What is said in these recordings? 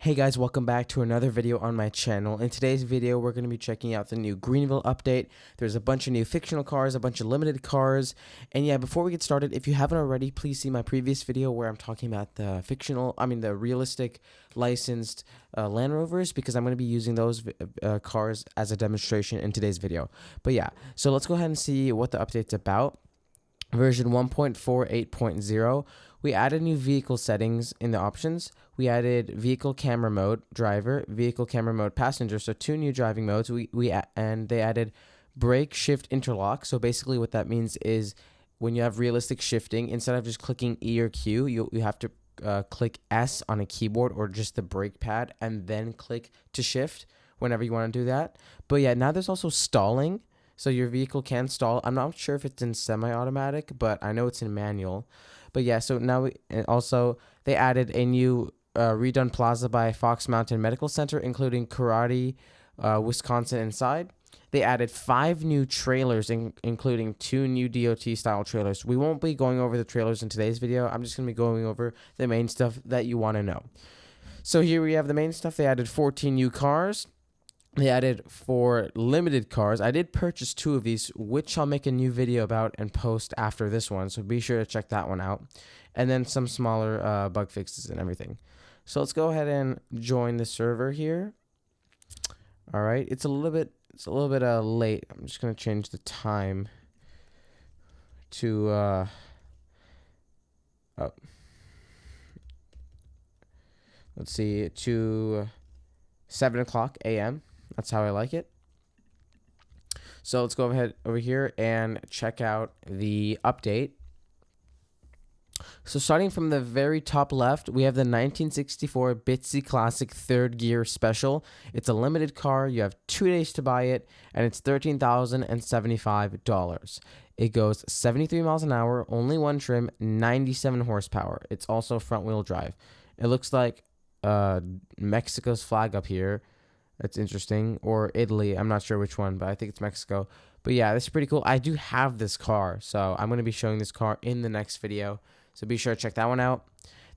Hey guys, welcome back to another video on my channel. In today's video, we're going to be checking out the new Greenville update. There's a bunch of new fictional cars, a bunch of limited cars, and yeah, before we get started, if you haven't already, please see my previous video where I'm talking about the realistic licensed Land Rovers, because I'm going to be using those cars as a demonstration in today's video. But yeah, so let's go ahead and see what the update's about. Version 1.48.0, we added new vehicle settings in the options. We added vehicle camera mode driver, vehicle camera mode passenger, so two new driving modes. And they added brake shift interlock. So basically what that means is when you have realistic shifting, instead of just clicking E or Q, you have to click S on a keyboard or just the brake pad and then click to shift whenever you want to do that. But yeah, now there's also stalling. So your vehicle can stall. I'm not sure if it's in semi-automatic, but I know it's in manual. But yeah, so now they added a new redone plaza by Fox Mountain Medical Center, including karate, Wisconsin inside. They added 5 new trailers, including 2 new DOT-style trailers. We won't be going over the trailers in today's video. I'm just going to be going over the main stuff that you want to know. So here we have the main stuff. They added 14 new cars. They added 4 limited cars. I did purchase 2 of these, which I'll make a new video about and post after this one, so be sure to check that one out. And then some smaller bug fixes and everything. So let's go ahead and join the server here. All right, it's a little bit late. I'm just gonna change the time to let's see, to 7 o'clock a.m. That's how I like it. So let's go ahead over here and check out the update. So starting from the very top left, we have the 1964 Bitsy Classic Third Gear Special. It's a limited car. You have 2 days to buy it, and it's $13,075. It goes 73 miles an hour, only one trim, 97 horsepower. It's also front-wheel drive. It looks like Mexico's flag up here. That's interesting. Or Italy. I'm not sure which one, but I think it's Mexico. But yeah, this is pretty cool. I do have this car, so I'm going to be showing this car in the next video. So be sure to check that one out.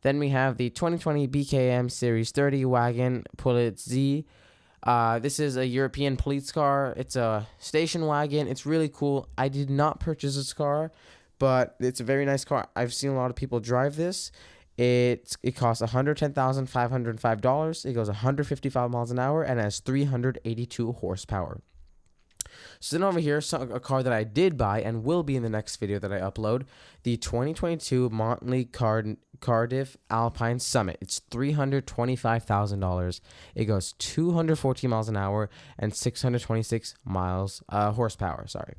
Then we have the 2020 BKM Series 30 wagon Pullet Z. This is a European police car. It's a station wagon. It's really cool. I did not purchase this car, but it's a very nice car. I've seen a lot of people drive this. It costs $110,505. It goes 155 miles an hour and has 382 horsepower. So then over here, a car that I did buy and will be in the next video that I upload, the 2022 Montley Cardiff Alpine Summit. It's $325,000. It goes 214 miles an hour and 626 horsepower. Sorry.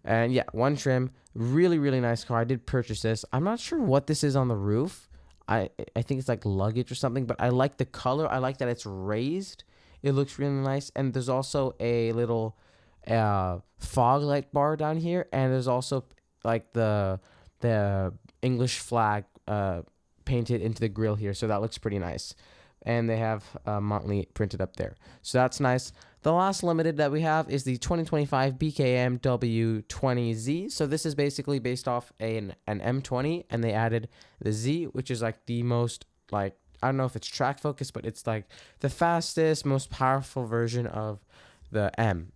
And yeah, one trim. Really, really nice car. I did purchase this. I'm not sure what this is on the roof. I think it's like luggage or something, but I like the color. I like that it's raised. It looks really nice. And there's also a little fog light bar down here, and there's also like the English flag painted into the grill here, so that looks pretty nice. And they have Montley printed up there, so that's nice. The last limited that we have is the 2025 BKM W20Z. So this is basically based off an M20, and they added the Z, which is like the most, like, I don't know if it's track focused, but it's like the fastest, most powerful version of the M.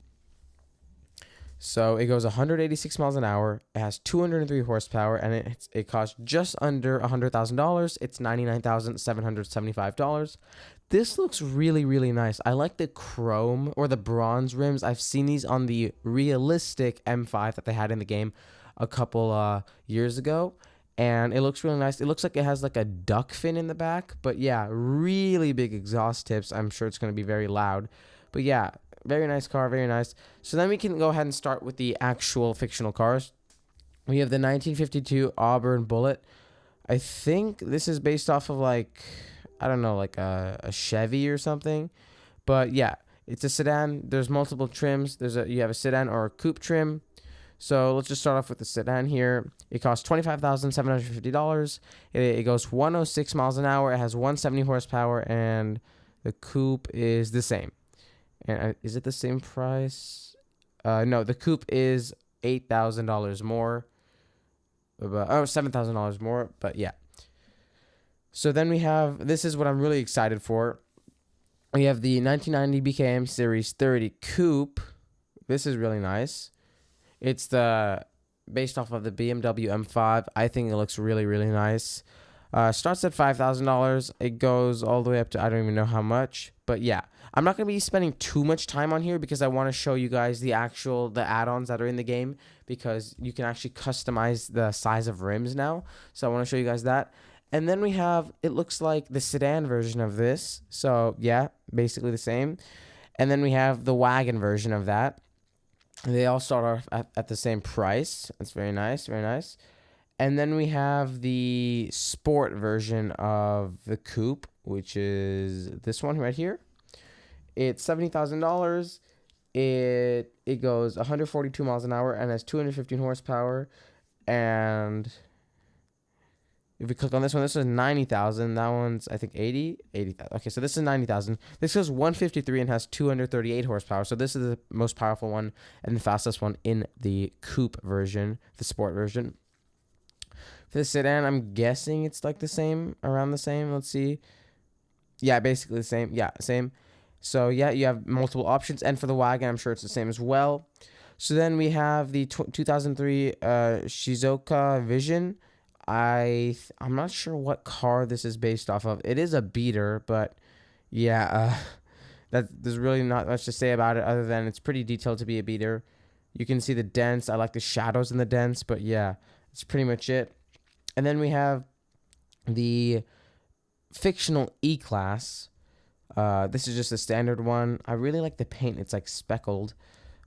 So it goes 186 miles an hour. It has 203 horsepower, and it costs just under $100,000. It's $99,775. This looks really, really nice. I like the chrome or the bronze rims. I've seen these on the realistic M5 that they had in the game a couple years ago, and it looks really nice. It looks like it has like a duck fin in the back, but yeah, really big exhaust tips. I'm sure it's going to be very loud, but yeah, very nice car, very nice. So then we can go ahead and start with the actual fictional cars. We have the 1952 Auburn Bullet. I think this is based off of like, I don't know, like a Chevy or something. But yeah, it's a sedan. There's multiple trims. You have a sedan or a coupe trim. So let's just start off with the sedan here. It costs $25,750. It goes 106 miles an hour. It has 170 horsepower, and the coupe is the same. And is it the same price? No, the coupe is $8,000 more. $7,000 more. But yeah. So then we have, this is what I'm really excited for. We have the 1990 BKM Series 30 Coupe. This is really nice. It's the based off of the BMW M5. I think it looks really, really nice. Starts at $5,000. It goes all the way up to I don't even know how much. But yeah, I'm not going to be spending too much time on here because I want to show you guys the add-ons that are in the game, because you can actually customize the size of rims now. So I want to show you guys that. And then we have, it looks like the sedan version of this. So yeah, basically the same. And then we have the wagon version of that. They all start off at the same price. That's very nice, very nice. And then we have the sport version of the coupe, which is this one right here. It's $70,000. It goes 142 miles an hour and has 215 horsepower. And if we click on this is 90,000. That one's, I think, 80,000. Okay, so this is 90,000. This is 153 and has 238 horsepower. So this is the most powerful one and the fastest one in the coupe version, the sport version. For the sedan, I'm guessing it's like the same, around the same. Let's see. Yeah, basically the same. Yeah, same. So yeah, you have multiple options. And for the wagon, I'm sure it's the same as well. So then we have the 2003 Shizuoka Vision. I'm not sure what car this is based off of. It is a beater, but yeah, there's really not much to say about it other than it's pretty detailed to be a beater. You can see the dents. I like the shadows in the dents, but yeah, that's pretty much it. And then we have the fictional E-Class. This is just a standard one. I really like the paint. It's like speckled.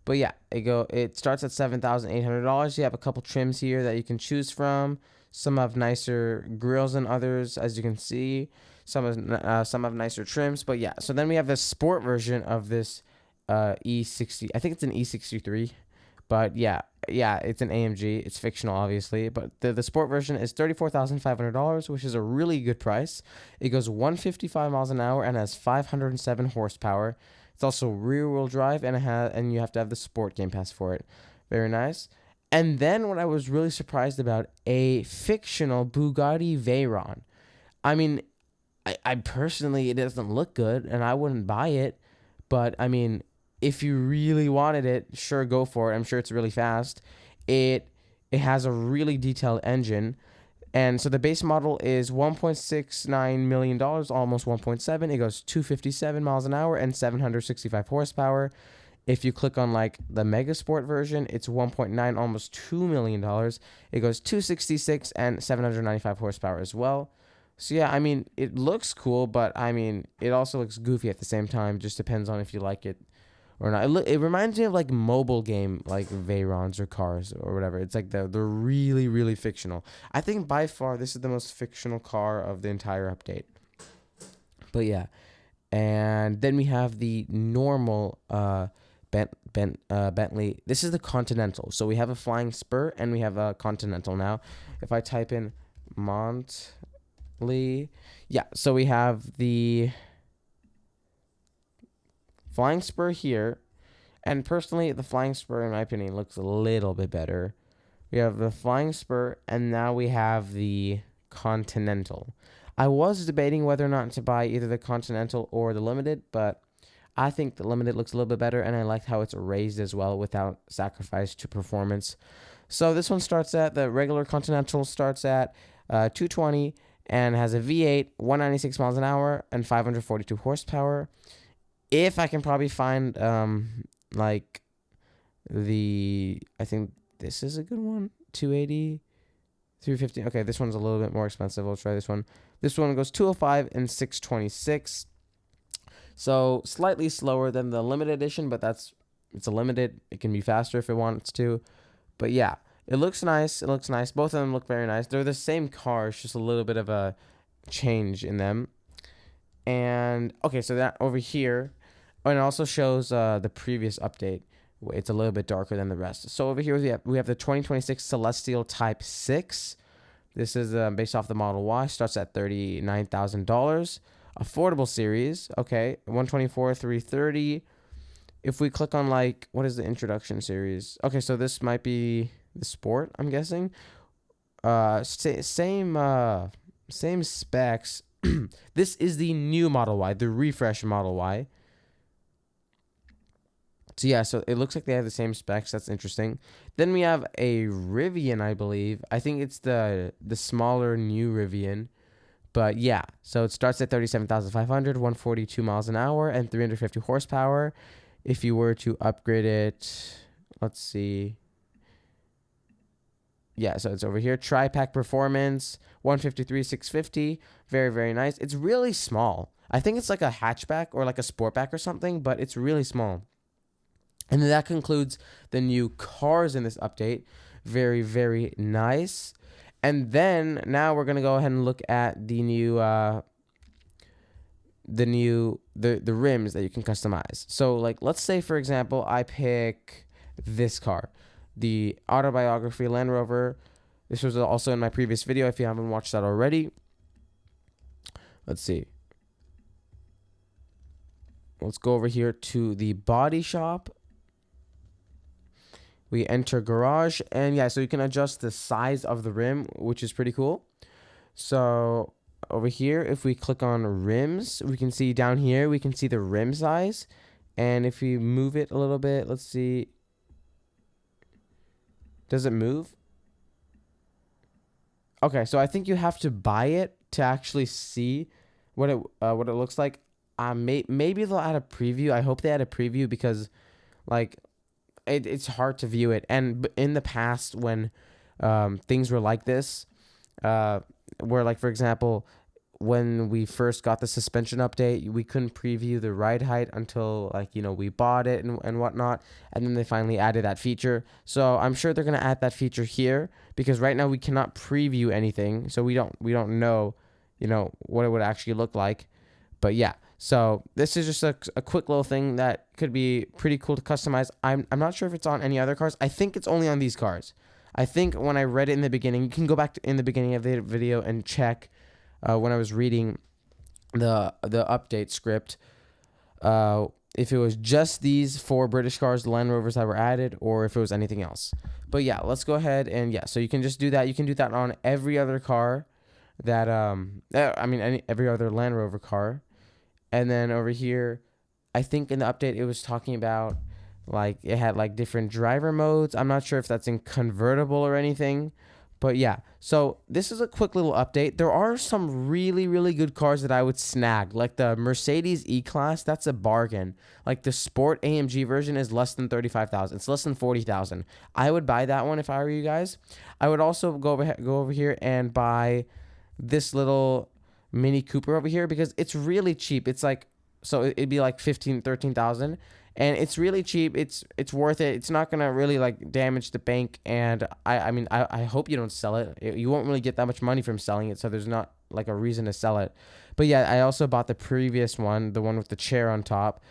But yeah, it starts at $7,800. You have a couple trims here that you can choose from. Some have nicer grills than others, as you can see. Some have nicer trims. But yeah, so then we have the sport version of this E60. I think it's an E63. But yeah, it's an AMG. It's fictional, obviously. But the sport version is $34,500, which is a really good price. It goes 155 miles an hour and has 507 horsepower. It's also rear-wheel drive, and you have to have the Sport Game Pass for it. Very nice. And then what I was really surprised about, a fictional Bugatti Veyron. I mean, I personally, it doesn't look good, and I wouldn't buy it. But, I mean, if you really wanted it, sure, go for it. I'm sure it's really fast. It has a really detailed engine. And so the base model is $1.69 million, almost 1.7. It goes 257 miles an hour and 765 horsepower. If you click on like the Mega Sport version, it's 1.9, almost $2 million. It goes 266 and 795 horsepower as well. So yeah, I mean, it looks cool, but I mean, it also looks goofy at the same time. Just depends on if you like it or not. It reminds me of like mobile game, like Veyrons or cars or whatever. It's like they're really, really fictional. I think by far this is the most fictional car of the entire update. But yeah, and then we have the normal Bentley. This is the Continental. So we have a Flying Spur and we have a Continental now. If I type in yeah, so we have the Flying Spur here, and personally, the Flying Spur, in my opinion, looks a little bit better. We have the Flying Spur, and now we have the Continental. I was debating whether or not to buy either the Continental or the Limited, but I think the Limited looks a little bit better, and I like how it's raised as well without sacrifice to performance. So this one starts at, the regular Continental starts at 220 and has a V8, 196 miles an hour, and 542 horsepower. If I can probably find, like, I think this is a good one, 280, 350. Okay, this one's a little bit more expensive. We'll try this one. This one goes 205 and 626. So slightly slower than the limited edition, but it's a limited. It can be faster if it wants to. But yeah, it looks nice. It looks nice. Both of them look very nice. They're the same cars, just a little bit of a change in them. And okay, so that over here, and it also shows the previous update. It's a little bit darker than the rest. So over here we have the 2026 Celestial Type 6. This is based off the Model Y. Starts at $39,000. Affordable series. Okay, 124, 330. If we click on like, what is the introduction series? Okay, so this might be the Sport, I'm guessing. Same specs. This is the new Model Y, the refresh Model Y. So yeah, so it looks like they have the same specs. That's interesting. Then we have a Rivian, I believe. I think it's the smaller new Rivian. But yeah, so it starts at 37,500, 142 miles an hour, and 350 horsepower. If you were to upgrade it, let's see. Yeah, so it's over here. Tri-Pack Performance, 153, 650. Very, very nice. It's really small. I think it's like a hatchback or like a sportback or something, but it's really small. And then that concludes the new cars in this update. Very, very nice. And then now we're gonna go ahead and look at the the rims that you can customize. So like, let's say for example, I pick this car, the Autobiography Land Rover. This was also in my previous video if you haven't watched that already. Let's see. Let's go over here to the body shop. We enter garage, and yeah, so you can adjust the size of the rim, which is pretty cool. So over here, if we click on rims, we can see down here, we can see the rim size. And if we move it a little bit, let's see. Does it move? Okay, so I think you have to buy it to actually see what it looks like. Maybe they'll add a preview. I hope they add a preview because like it's hard to view it. And in the past when things were like this, where like for example, when we first got the suspension update, we couldn't preview the ride height until like, you know, we bought it and whatnot. And then they finally added that feature. So I'm sure they're going to add that feature here because right now we cannot preview anything. So we don't know, you know, what it would actually look like. But yeah, so this is just a quick little thing that could be pretty cool to customize. I'm not sure if it's on any other cars. I think it's only on these cars. I think when I read it in the beginning, you can go back to in the beginning of the video and check when I was reading the update script, if it was just these 4 British cars, the Land Rovers that were added, or if it was anything else. But yeah, let's go ahead and yeah, so you can just do that. You can do that on every other car that every other Land Rover car. And then over here, I think in the update it was talking about like it had like different driver modes. I'm not sure if that's in convertible or anything. But yeah, so this is a quick little update. There are some really, really good cars that I would snag, like the Mercedes E-Class. That's a bargain. Like the Sport AMG version is less than 35,000. It's less than 40,000. I would buy that one if I were you guys. I would also go over here and buy this little Mini Cooper over here because it's really cheap. It's like, so it'd be like 13,000. And it's really cheap. It's worth it. It's not gonna really like damage the bank. And I hope you don't sell it. You won't really get that much money from selling it. So there's not like a reason to sell it. But yeah, I also bought the previous one, the one with the chair on top.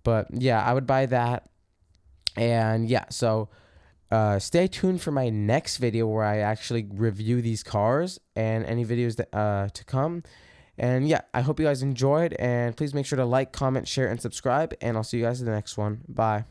But yeah, I would buy that. And yeah, so stay tuned for my next video where I actually review these cars and any videos that to come. And yeah, I hope you guys enjoyed, and please make sure to like, comment, share, and subscribe, and I'll see you guys in the next one. Bye.